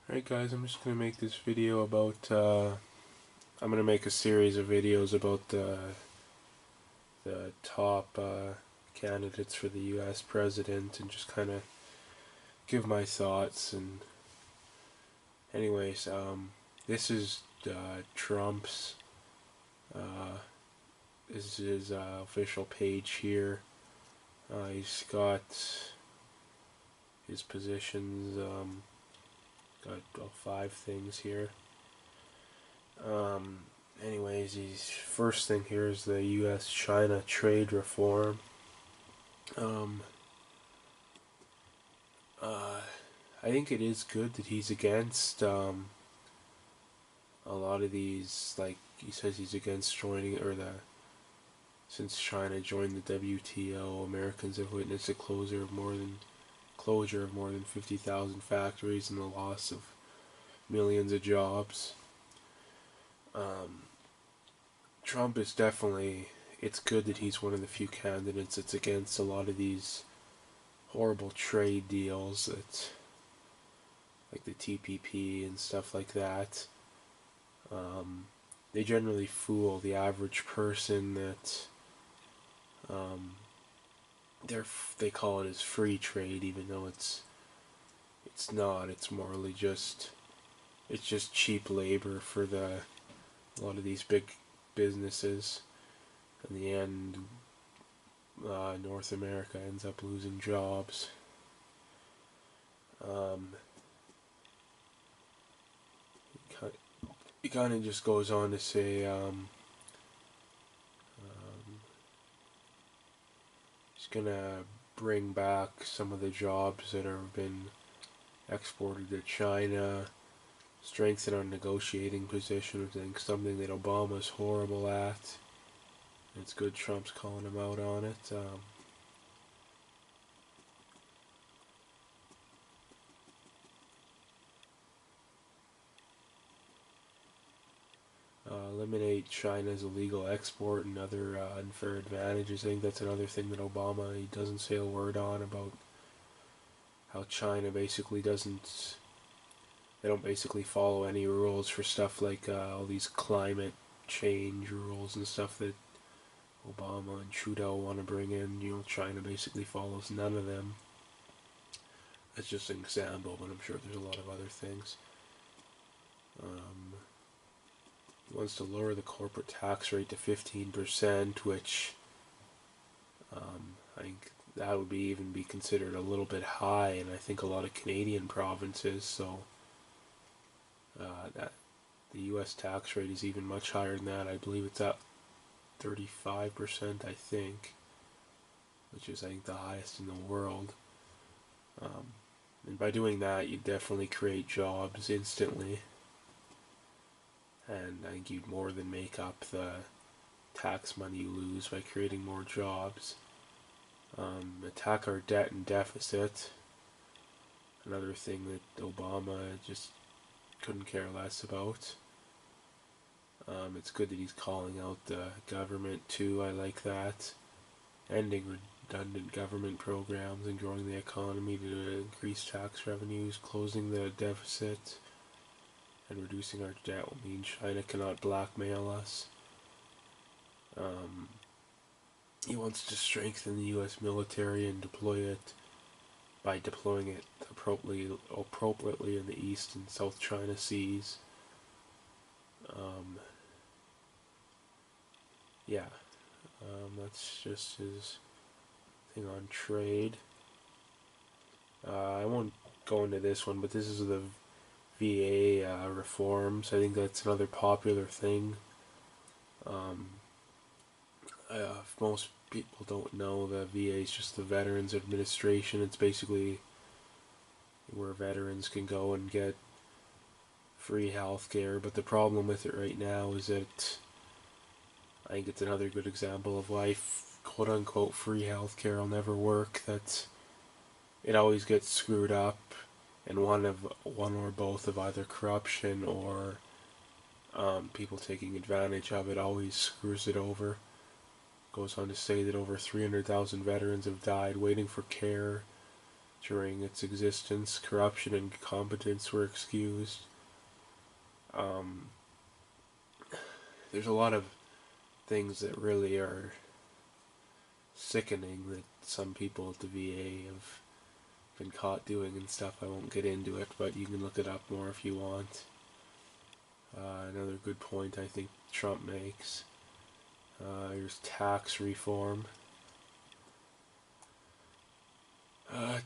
Alright guys, I'm just going to make this video about, I'm going to make a series of videos about the top candidates for the US president and just kind of give my thoughts. And anyways, this is Trump's, this is his official page here. He's got his positions, got 5 things here. Anyways, his first thing here is the U.S.-China trade reform. I think it is good that he's against a lot of these, like he says he's against joining, or since China joined the WTO, Americans have witnessed a closure of more than 50,000 factories and the loss of millions of jobs. Trump is definitely, it's good that he's one of the few candidates that's against a lot of these horrible trade deals that, like the TPP and stuff like that. They generally fool the average person that they call it as free trade, even though it's not. It's morally just cheap labor for a lot of these big businesses. In the end, North America ends up losing jobs. He kind of just goes on to say he's gonna bring back some of the jobs that have been exported to China, strengthen our negotiating position. I think something that Obama's horrible at. It's good Trump's calling him out on it. Eliminate China's illegal export and other unfair advantages. I think that's another thing that he doesn't say a word on, about how China basically they don't basically follow any rules for stuff like all these climate change rules and stuff that Obama and Trudeau want to bring in. China basically follows none of them. That's just an example, but I'm sure there's a lot of other things. He wants to lower the corporate tax rate to 15%, which I think that would even be considered a little bit high, and I think a lot of Canadian provinces. So that the U.S. tax rate is even much higher than that. I believe it's at 35%, I think, which is, I think, the highest in the world. And by doing that, you definitely create jobs instantly, and I think you'd more than make up the tax money you lose by creating more jobs. Attack our debt and deficit. Another thing that Obama just couldn't care less about. It's good that he's calling out the government too. I like that. Ending redundant government programs and growing the economy to increase tax revenues, closing the deficit, and reducing our debt will mean China cannot blackmail us. He wants to strengthen the U.S. military and by deploying it appropriately in the East and South China Seas. That's just his thing on trade. I won't go into this one, but this is the VA reforms. I think that's another popular thing. If most people don't know, the VA is just the Veterans Administration. It's basically where veterans can go and get free health care. But the problem with it right now is that I think it's another good example of why quote-unquote free healthcare will never work. That it always gets screwed up, and one or both of either corruption or people taking advantage of it always screws it over. Goes on to say that over 300,000 veterans have died waiting for care during its existence. Corruption and incompetence were excused. Um, there's a lot of things that really are sickening that some people at the VA have been caught doing and stuff. I won't get into it, but you can look it up more if you want. Another good point I think Trump makes. There's tax reform.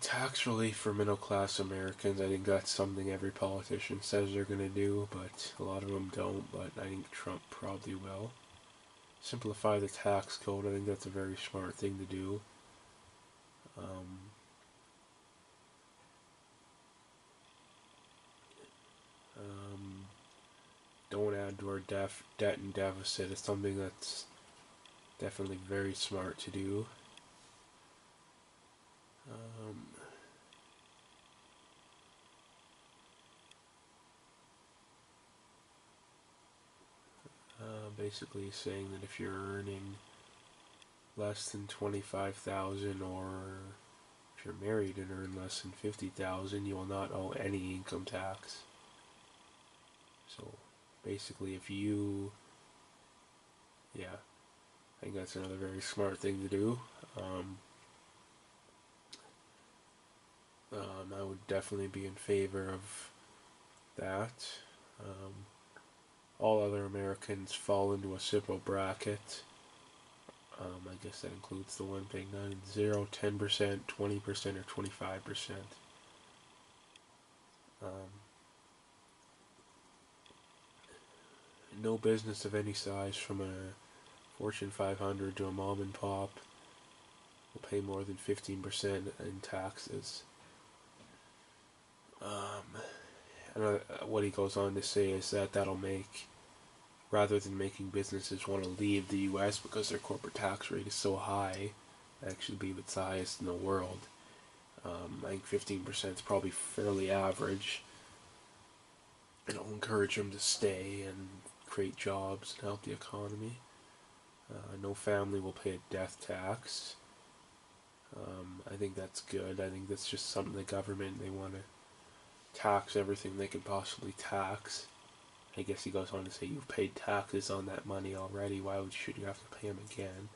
Tax relief for middle class Americans. I think that's something every politician says they're going to do, but a lot of them don't, but I think Trump probably will. Simplify the tax code. I think that's a very smart thing to do. Don't add to our debt and deficit. It's something that's definitely very smart to do. Basically saying that if you're earning less than 25,000, or if you're married and earn less than 50,000, you will not owe any income tax. So basically, if you, yeah, I think that's another very smart thing to do. I would definitely be in favor of that. All other Americans fall into a simple bracket. I guess that includes the one paying 9 and 0, 10%, 20%, or 25%. No business of any size, from a Fortune 500 to a mom and pop, will pay more than 15% in taxes. And what he goes on to say is that that'll make, rather than making businesses want to leave the U.S. because their corporate tax rate is so high, actually believe it's the highest in the world. I think 15% is probably fairly average. It'll encourage them to stay and create jobs and help the economy. No family will pay a death tax. I think that's good. I think that's just something the government, they want to tax everything they can possibly tax. I guess he goes on to say, you've paid taxes on that money already, why should you have to pay them again?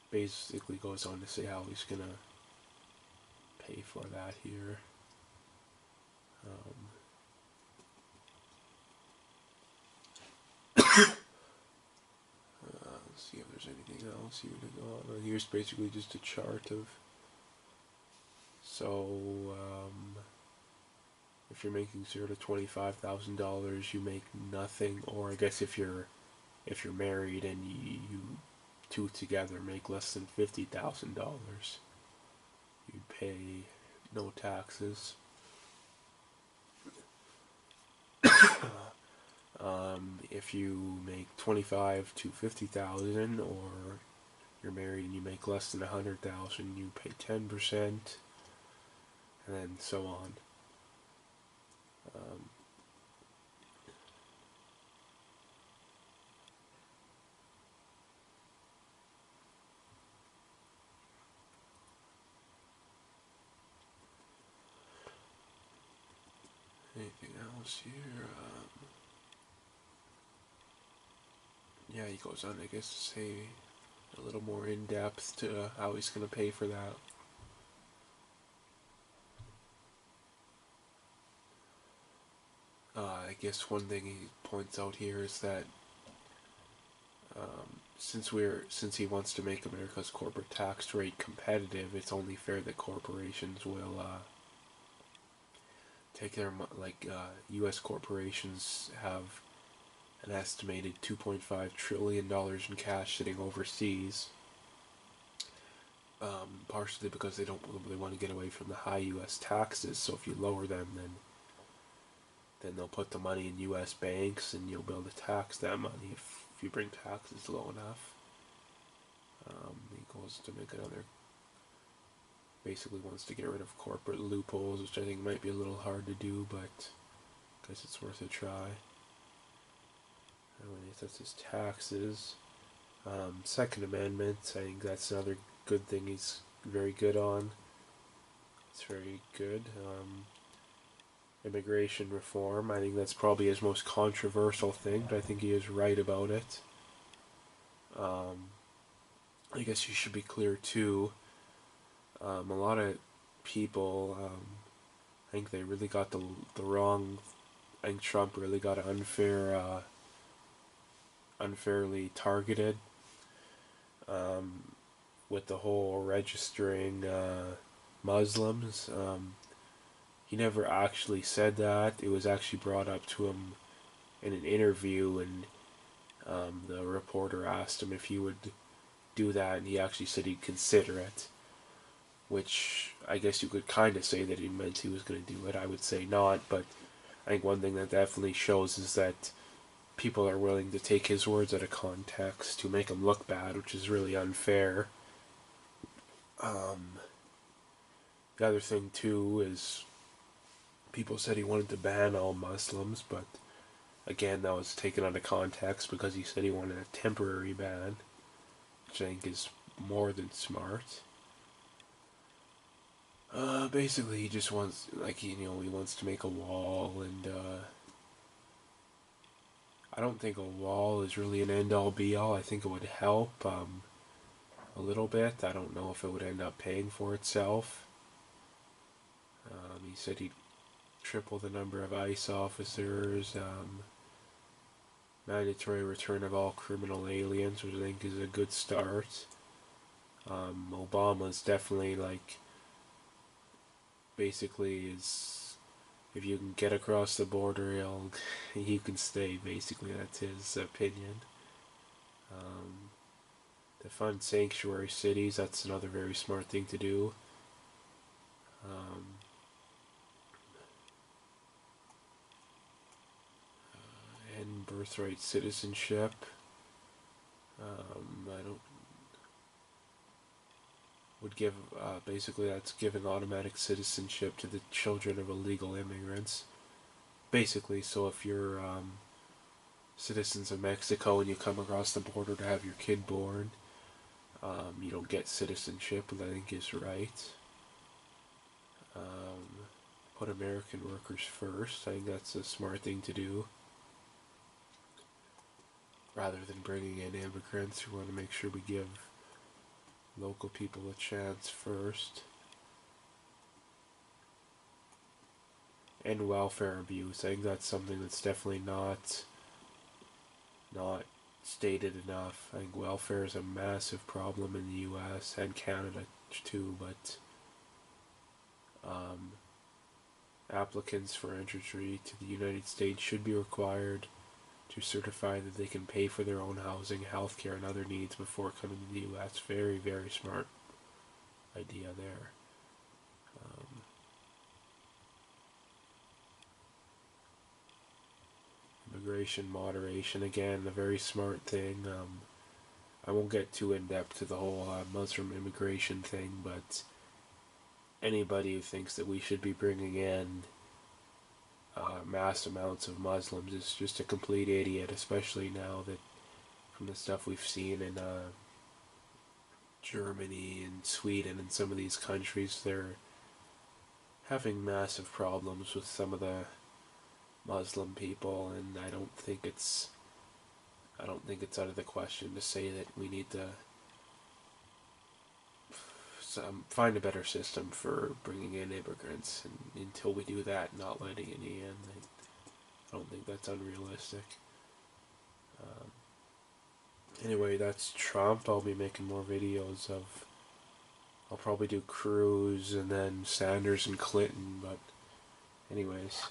Basically goes on to say how he's going to pay for that here. Let's see if there's anything else here to go on. Here's basically just a chart of, so if you're making $0 to $25,000, you make nothing. Or I guess if you're married and you two together make less than $50,000, you'd pay no taxes. If you make 25 to 50,000, or you're married and you make less than 100,000, you pay 10%, and then so on. Anything else here? Yeah, he goes on, I guess, to say a little more in depth to how he's going to pay for that. I guess one thing he points out here is that since he wants to make America's corporate tax rate competitive, it's only fair that corporations will take their, U.S. corporations have an estimated $2.5 trillion in cash sitting overseas, partially because they want to get away from the high U.S. taxes. So if you lower them, then they'll put the money in U.S. banks, and you'll be able to tax that money if you bring taxes low enough. He goes to make another, basically wants to get rid of corporate loopholes, which I think might be a little hard to do, but I guess it's worth a try. Anyway, that's his taxes. Second Amendment, I think that's another good thing he's very good on. It's very good. Immigration reform, I think that's probably his most controversial thing, but I think he is right about it. I guess you should be clear too. A lot of people, I think they really got the wrong. I think Trump really got unfairly targeted with the whole registering Muslims. He never actually said that. It was actually brought up to him in an interview, and the reporter asked him if he would do that, and he actually said he'd consider it. Which I guess you could kind of say that he meant he was going to do it. I would say not, but I think one thing that definitely shows is that people are willing to take his words out of context to make him look bad, which is really unfair. The other thing too is people said he wanted to ban all Muslims, but again, that was taken out of context because he said he wanted a temporary ban, which I think is more than smart. Basically, he just wants, like, he wants to make a wall, and I don't think a wall is really an end-all, be-all. I think it would help a little bit. I don't know if it would end up paying for itself. He said he'd triple the number of ICE officers, mandatory return of all criminal aliens, which I think is a good start. Obama's definitely, like, basically is, if you can get across the border, you can stay, basically. That's his opinion. To fund sanctuary cities, that's another very smart thing to do. And birthright citizenship. I don't would give basically that's giving automatic citizenship to the children of illegal immigrants. Basically, so if you're citizens of Mexico and you come across the border to have your kid born, you don't get citizenship, which I think is right. Put American workers first. I think that's a smart thing to do. Rather than bringing in immigrants, we want to make sure we give local people a chance first. And welfare abuse. I think that's something that's definitely not stated enough. I think welfare is a massive problem in the U.S. and Canada too, but applicants for entry to the United States should be required to certify that they can pay for their own housing, healthcare, and other needs before coming to the U.S. Very, very smart idea there. Immigration moderation, again, a very smart thing. I won't get too in depth to the whole Muslim immigration thing, but anybody who thinks that we should be bringing in mass amounts of Muslims is just a complete idiot, especially now that from the stuff we've seen in Germany and Sweden and some of these countries, they're having massive problems with some of the Muslim people, and I don't think it's out of the question to say that we need to find a better system for bringing in immigrants, and until we do that, not letting any in, I don't think that's unrealistic. Anyway, that's Trump. I'll be making more videos of. I'll probably do Cruz and then Sanders and Clinton, but anyways.